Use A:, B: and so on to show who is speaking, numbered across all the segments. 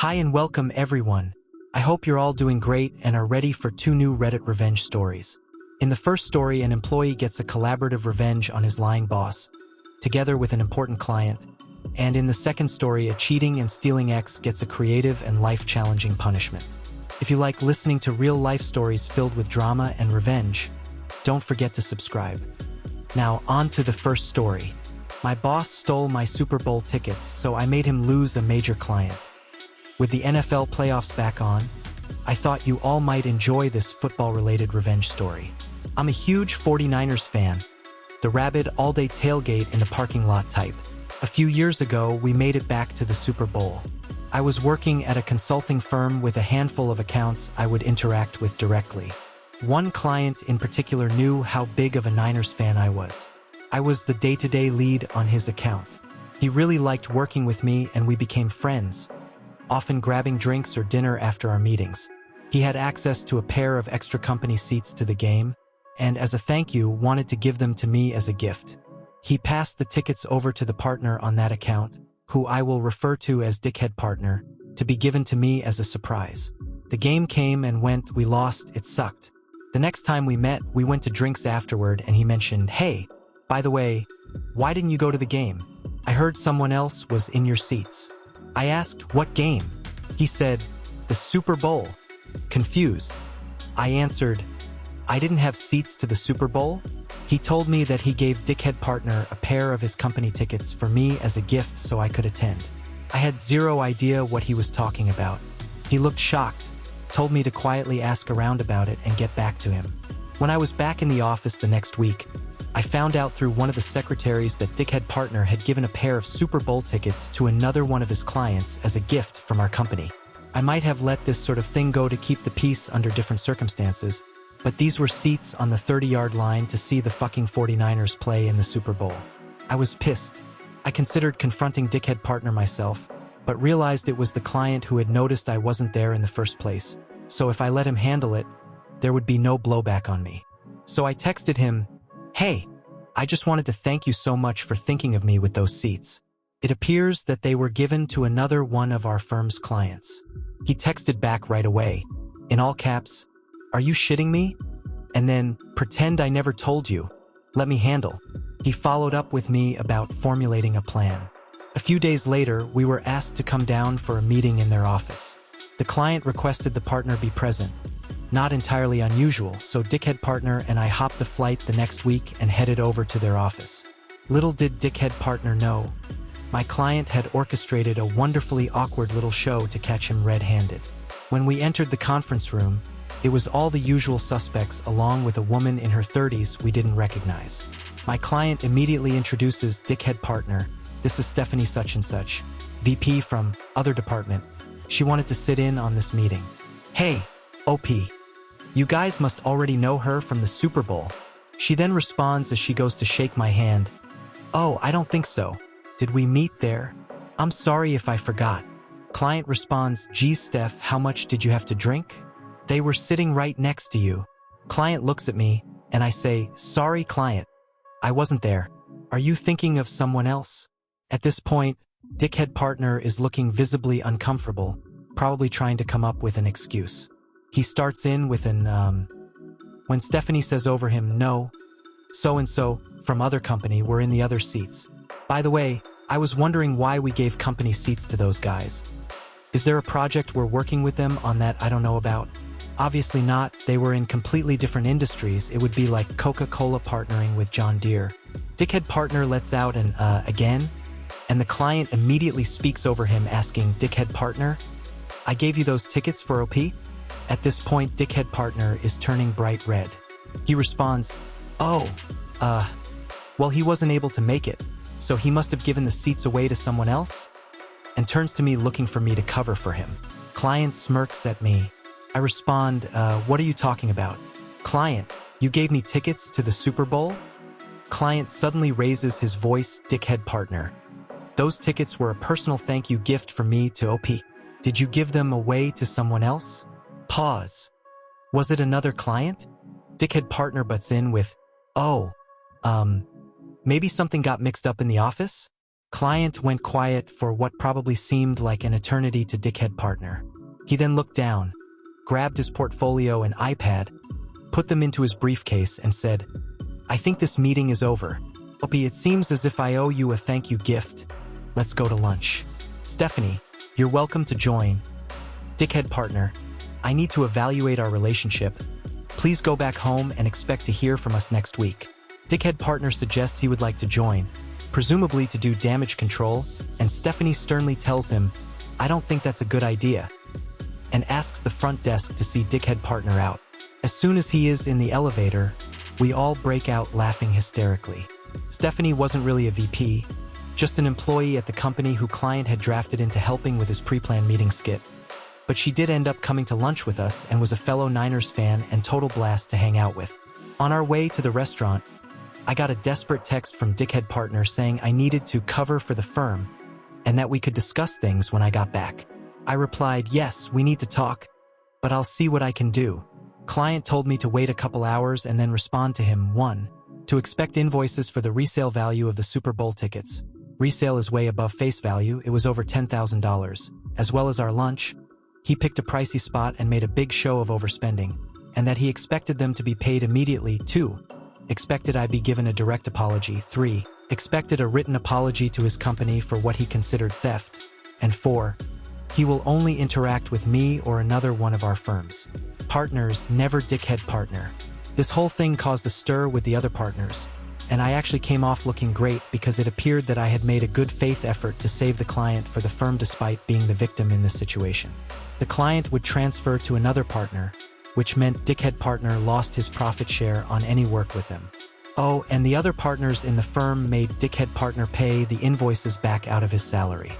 A: Hi and welcome everyone. I hope you're all doing great and are ready for two new Reddit revenge stories. In the first story, an employee gets a collaborative revenge on his lying boss, together with an important client. And in the second story, a cheating and stealing ex gets a creative and life-challenging punishment. If you like listening to real-life stories filled with drama and revenge, don't forget to subscribe. Now, on to the first story. My boss stole my Super Bowl tickets, so I made him lose a major client. With the NFL playoffs back on, I thought you all might enjoy this football-related revenge story. I'm a huge 49ers fan, the rabid all-day tailgate in the parking lot type. A few years ago, we made it back to the Super Bowl. I was working at a consulting firm with a handful of accounts I would interact with directly. One client in particular knew how big of a Niners fan I was. I was the day-to-day lead on his account. He really liked working with me and we became friends, often grabbing drinks or dinner after our meetings. He had access to a pair of extra company seats to the game, and as a thank you, wanted to give them to me as a gift. He passed the tickets over to the partner on that account, who I will refer to as Dickhead Partner, to be given to me as a surprise. The game came and went, we lost, it sucked. The next time we met, we went to drinks afterward and he mentioned, "Hey, by the way, why didn't you go to the game? I heard someone else was in your seats." I asked, "What game?" He said, "The Super Bowl." Confused, I answered, "I didn't have seats to the Super Bowl?" He told me that he gave Dickhead Partner a pair of his company tickets for me as a gift so I could attend. I had zero idea what he was talking about. He looked shocked, told me to quietly ask around about it and get back to him. When I was back in the office the next week, I found out through one of the secretaries that Dickhead Partner had given a pair of Super Bowl tickets to another one of his clients as a gift from our company. I might have let this sort of thing go to keep the peace under different circumstances, but these were seats on the 30-yard line to see the fucking 49ers play in the Super Bowl. I was pissed. I considered confronting Dickhead Partner myself, but realized it was the client who had noticed I wasn't there in the first place, so if I let him handle it, there would be no blowback on me. So I texted him, "Hey, I just wanted to thank you so much for thinking of me with those seats. It appears that they were given to another one of our firm's clients." He texted back right away, in all caps, "Are you shitting me?" And then, "Pretend I never told you. Let me handle." He followed up with me about formulating a plan. A few days later, we were asked to come down for a meeting in their office. The client requested the partner be present. Not entirely unusual, so Dickhead Partner and I hopped a flight the next week and headed over to their office. Little did Dickhead Partner know, my client had orchestrated a wonderfully awkward little show to catch him red-handed. When we entered the conference room, it was all the usual suspects along with a woman in her 30s we didn't recognize. My client immediately introduces Dickhead Partner. "This is Stephanie such and such, VP from other department. She wanted to sit in on this meeting." "Hey, OP. You guys must already know her from the Super Bowl." She then responds as she goes to shake my hand, "Oh, I don't think so. Did we meet there? I'm sorry if I forgot." Client responds, "Geez, Steph, how much did you have to drink? They were sitting right next to you." Client looks at me, and I say, "Sorry, client. I wasn't there. Are you thinking of someone else?" At this point, Dickhead Partner is looking visibly uncomfortable, probably trying to come up with an excuse. He starts in with when Stephanie says over him, "No, so-and-so from other company were in the other seats. By the way, I was wondering why we gave company seats to those guys. Is there a project we're working with them on that I don't know about?" Obviously not, they were in completely different industries. It would be like Coca-Cola partnering with John Deere. Dickhead Partner lets out an again, and the client immediately speaks over him asking, "Dickhead Partner, I gave you those tickets for OP?" At this point, Dickhead Partner is turning bright red. He responds, "Oh, well, he wasn't able to make it, so he must have given the seats away to someone else?" And turns to me looking for me to cover for him. Client smirks at me. I respond, "What are you talking about?" Client, "You gave me tickets to the Super Bowl?" Client suddenly raises his voice, "Dickhead Partner, those tickets were a personal thank you gift from me to OP. Did you give them away to someone else?" Pause. Was it another client? Dickhead Partner butts in with, "Oh, maybe something got mixed up in the office?" Client went quiet for what probably seemed like an eternity to dickhead partner. He then looked down, grabbed his portfolio and iPad, put them into his briefcase and said, "I think this meeting is over. Opie, it seems as if I owe you a thank you gift. Let's go to lunch." "Stephanie, you're welcome to join. Dickhead partner, I need to evaluate our relationship. Please go back home and expect to hear from us next week." Dickhead partner suggests he would like to join, presumably to do damage control, and Stephanie sternly tells him, "I don't think that's a good idea," and asks the front desk to see dickhead partner out. As soon as he is in the elevator, we all break out laughing hysterically. Stephanie wasn't really a VP, just an employee at the company who client had drafted into helping with his pre-planned meeting skit. But she did end up coming to lunch with us and was a fellow Niners fan and total blast to hang out with. On our way to the restaurant, I got a desperate text from dickhead partner saying I needed to cover for the firm and that we could discuss things when I got back. I replied, "Yes, we need to talk, but I'll see what I can do." Client told me to wait a couple hours and then respond to him. 1. To expect invoices for the resale value of the Super Bowl tickets. Resale is way above face value, it was over $10,000. As well as our lunch, he picked a pricey spot and made a big show of overspending, and that he expected them to be paid immediately. 2. Expected I be given a direct apology. 3. Expected a written apology to his company for what he considered theft. And 4. He will only interact with me or another one of our firms. Partners, never dickhead partner. This whole thing caused a stir with the other partners, and I actually came off looking great because it appeared that I had made a good faith effort to save the client for the firm despite being the victim in this situation. The client would transfer to another partner, which meant dickhead partner lost his profit share on any work with him. Oh, and the other partners in the firm made dickhead partner pay the invoices back out of his salary.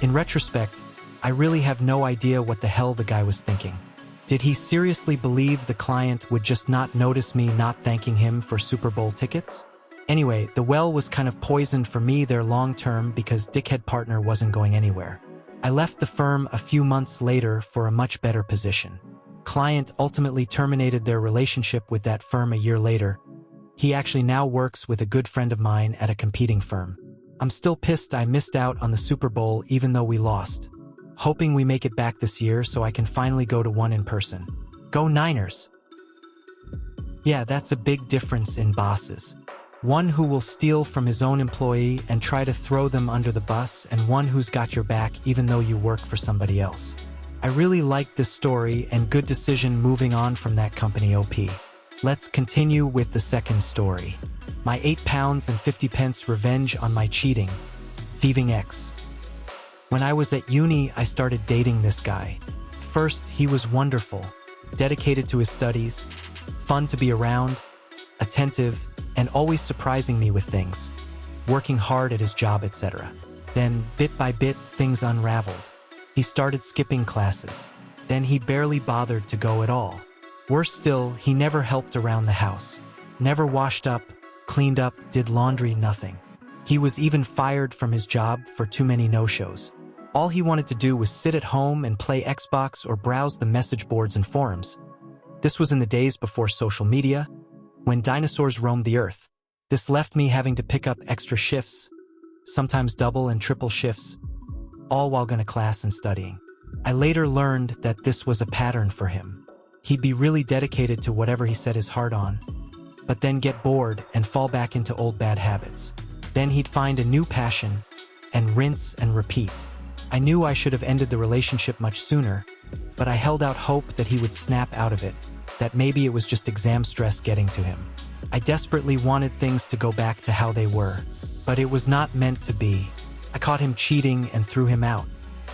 A: In retrospect, I really have no idea what the hell the guy was thinking. Did he seriously believe the client would just not notice me not thanking him for Super Bowl tickets? Anyway, the well was kind of poisoned for me there long term because dickhead partner wasn't going anywhere. I left the firm a few months later for a much better position. Client ultimately terminated their relationship with that firm a year later. He actually now works with a good friend of mine at a competing firm. I'm still pissed I missed out on the Super Bowl even though we lost. Hoping we make it back this year so I can finally go to one in person. Go Niners! Yeah, that's a big difference in bosses. One who will steal from his own employee and try to throw them under the bus, and one who's got your back even though you work for somebody else. I really liked this story and good decision moving on from that company OP. Let's continue with the second story. My £8.50 revenge on my cheating, thieving ex. When I was at uni, I started dating this guy. First, he was wonderful, dedicated to his studies, fun to be around, attentive, and always surprising me with things, working hard at his job, etc. Then, bit by bit, things unraveled. He started skipping classes. Then he barely bothered to go at all. Worse still, he never helped around the house. Never washed up, cleaned up, did laundry, nothing. He was even fired from his job for too many no-shows. All he wanted to do was sit at home and play Xbox or browse the message boards and forums. This was in the days before social media, when dinosaurs roamed the earth. This left me having to pick up extra shifts, sometimes double and triple shifts, all while going to class and studying. I later learned that this was a pattern for him. He'd be really dedicated to whatever he set his heart on, but then get bored and fall back into old bad habits. Then he'd find a new passion and rinse and repeat. I knew I should have ended the relationship much sooner, but I held out hope that he would snap out of it, that maybe it was just exam stress getting to him. I desperately wanted things to go back to how they were, but it was not meant to be. I caught him cheating and threw him out.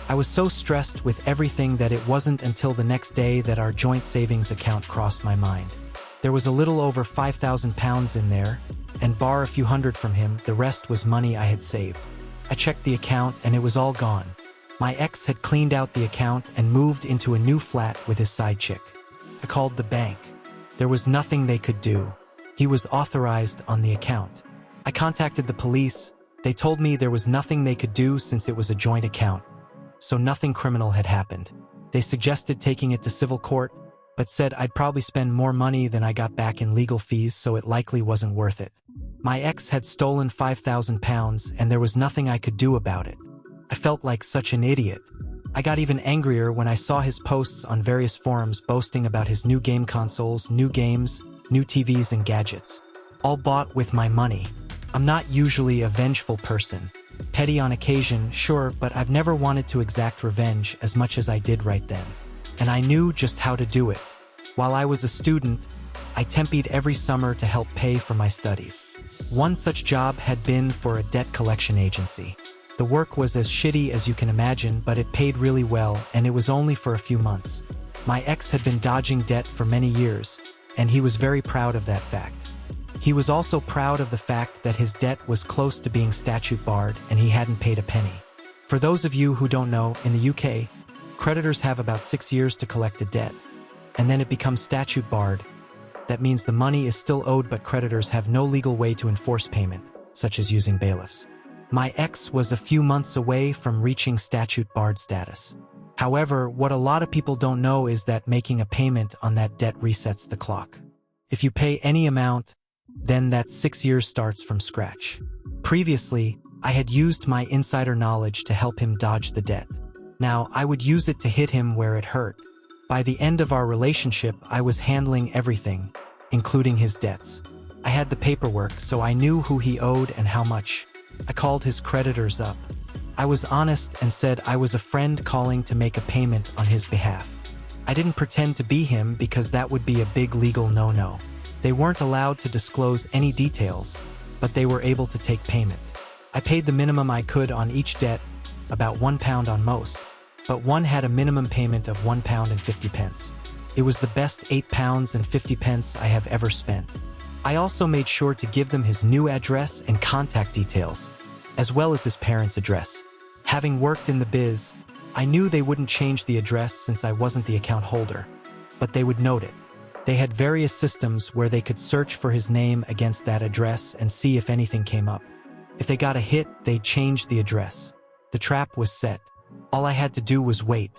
A: I was so stressed with everything that it wasn't until the next day that our joint savings account crossed my mind. There was a little over £5,000 in there, and bar a few hundred from him, the rest was money I had saved. I checked the account and it was all gone. My ex had cleaned out the account and moved into a new flat with his side chick. I called the bank. There was nothing they could do. He was authorized on the account. I contacted the police. They told me there was nothing they could do since it was a joint account, so nothing criminal had happened. They suggested taking it to civil court, but said I'd probably spend more money than I got back in legal fees, so it likely wasn't worth it. My ex had stolen £5,000 and there was nothing I could do about it. I felt like such an idiot. I got even angrier when I saw his posts on various forums boasting about his new game consoles, new games, new TVs and gadgets. All bought with my money. I'm not usually a vengeful person. Petty on occasion, sure, but I've never wanted to exact revenge as much as I did right then. And I knew just how to do it. While I was a student, I tempied every summer to help pay for my studies. One such job had been for a debt collection agency. The work was as shitty as you can imagine, but it paid really well, and it was only for a few months. My ex had been dodging debt for many years, and he was very proud of that fact. He was also proud of the fact that his debt was close to being statute barred and he hadn't paid a penny. For those of you who don't know, in the UK, creditors have about 6 years to collect a debt, and then it becomes statute barred. That means the money is still owed, but creditors have no legal way to enforce payment, such as using bailiffs. My ex was a few months away from reaching statute barred status. However, what a lot of people don't know is that making a payment on that debt resets the clock. If you pay any amount, then that 6 years starts from scratch. Previously, I had used my insider knowledge to help him dodge the debt. Now, I would use it to hit him where it hurt. By the end of our relationship, I was handling everything, including his debts. I had the paperwork, so I knew who he owed and how much. I called his creditors up. I was honest and said I was a friend calling to make a payment on his behalf. I didn't pretend to be him because that would be a big legal no-no. They weren't allowed to disclose any details, but they were able to take payment. I paid the minimum I could on each debt, about £1 on most, but one had a minimum payment of £1.50. It was the best £8.50 I have ever spent. I also made sure to give them his new address and contact details, as well as his parents' address. Having worked in the biz, I knew they wouldn't change the address since I wasn't the account holder, but they would note it. They had various systems where they could search for his name against that address and see if anything came up. If they got a hit, they'd change the address. The trap was set. All I had to do was wait.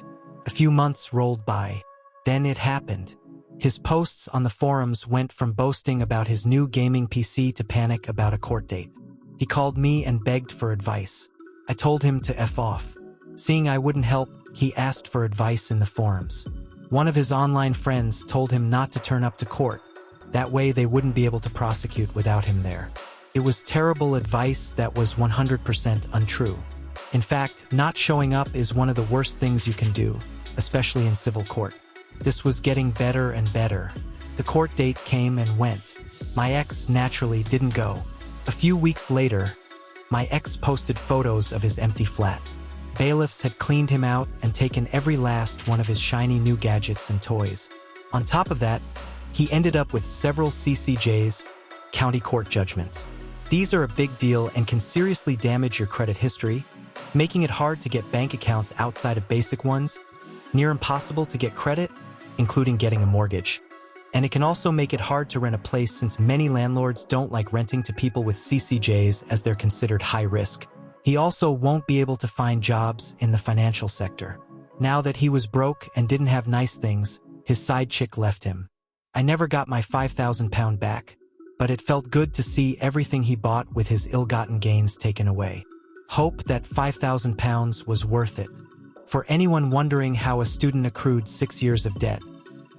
A: A few months rolled by. Then it happened. His posts on the forums went from boasting about his new gaming PC to panic about a court date. He called me and begged for advice. I told him to F off. Seeing I wouldn't help, he asked for advice in the forums. One of his online friends told him not to turn up to court. That way they wouldn't be able to prosecute without him there. It was terrible advice that was 100% untrue. In fact, not showing up is one of the worst things you can do, especially in civil court. This was getting better and better. The court date came and went. My ex naturally didn't go. A few weeks later, my ex posted photos of his empty flat. Bailiffs had cleaned him out and taken every last one of his shiny new gadgets and toys. On top of that, he ended up with several CCJs, county court judgments. These are a big deal and can seriously damage your credit history, making it hard to get bank accounts outside of basic ones, near impossible to get credit, including getting a mortgage. And it can also make it hard to rent a place since many landlords don't like renting to people with CCJs as they're considered high risk. He also won't be able to find jobs in the financial sector. Now that he was broke and didn't have nice things, his side chick left him. I never got my £5,000 back, but it felt good to see everything he bought with his ill-gotten gains taken away. Hope that £5,000 was worth it. For anyone wondering how a student accrued 6 years of debt,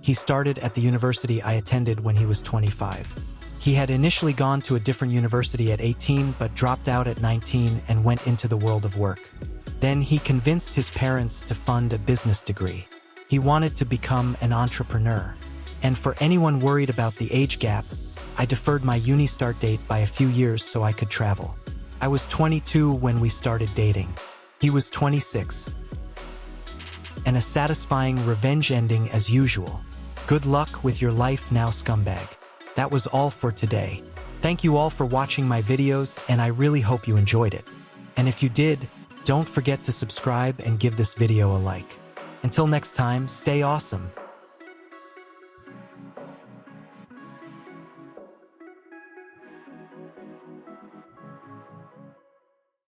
A: he started at the university I attended when he was 25. He had initially gone to a different university at 18 but dropped out at 19 and went into the world of work. Then he convinced his parents to fund a business degree. He wanted to become an entrepreneur. And for anyone worried about the age gap, I deferred my uni start date by a few years so I could travel. I was 22 when we started dating. He was 26. And a satisfying revenge ending as usual. Good luck with your life now, scumbag. That was all for today. Thank you all for watching my videos, and I really hope you enjoyed it. And if you did, don't forget to subscribe and give this video a like. Until next time, stay awesome.